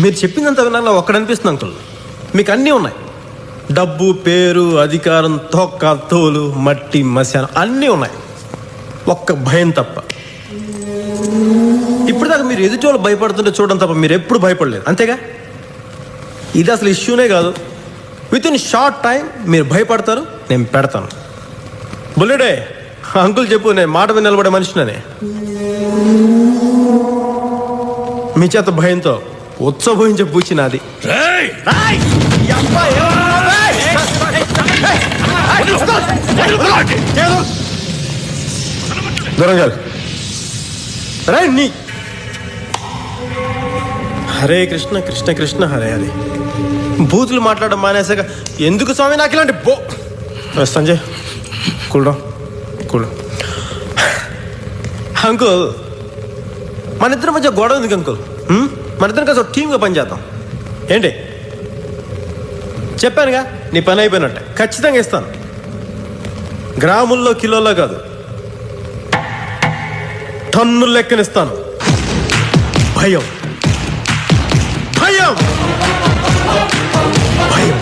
మీరు చెప్పిందంత విన్నా ఒక్కడనిపిస్తుంది అంకుల్. మీకు అన్నీ ఉన్నాయి. డబ్బు, పేరు, అధికారం, తోక, తోలు, మట్టి, మశానం అన్నీ ఉన్నాయి. ఒక్క భయం తప్ప. ఇప్పటిదాకా మీరు ఎదుటోళ్ళు భయపడుతుంటే చూడడం తప్ప మీరు ఎప్పుడు భయపడలేదు, అంతేగా? ఇది అసలు ఇష్యూనే కాదు. విత్ ఇన్ షార్ట్ టైం మీరు భయపడతారు, నేను పెడతాను. బుల్లెడే, అంకుల్ చెప్పు, నేను మాట మీద నిలబడే మనిషినని. మీ చేత భయంతో ఉత్సవహించే పూచి నాది. దూరంగా నీ. హరే కృష్ణ కృష్ణ కృష్ణ హరే హరే. బూతులు మాట్లాడడం మానేసాక ఎందుకు స్వామి నాకు ఇలాంటి సంజయ్ కూల్ అంకుల్, మన ఇద్దరి మధ్య గొడవ ఎందుకు అంకుల్? మన ఇద్దరం కాస్త టీమ్గా పనిచేద్దాం ఏంటి? చెప్పానుగా, నీ పని అయిపోయినట్టే. ఖచ్చితంగా ఇస్తాను. గ్రాముల్లో, కిలోల్లో కాదు, టన్నుల లెక్కనిస్తాను. భయం భయం భయం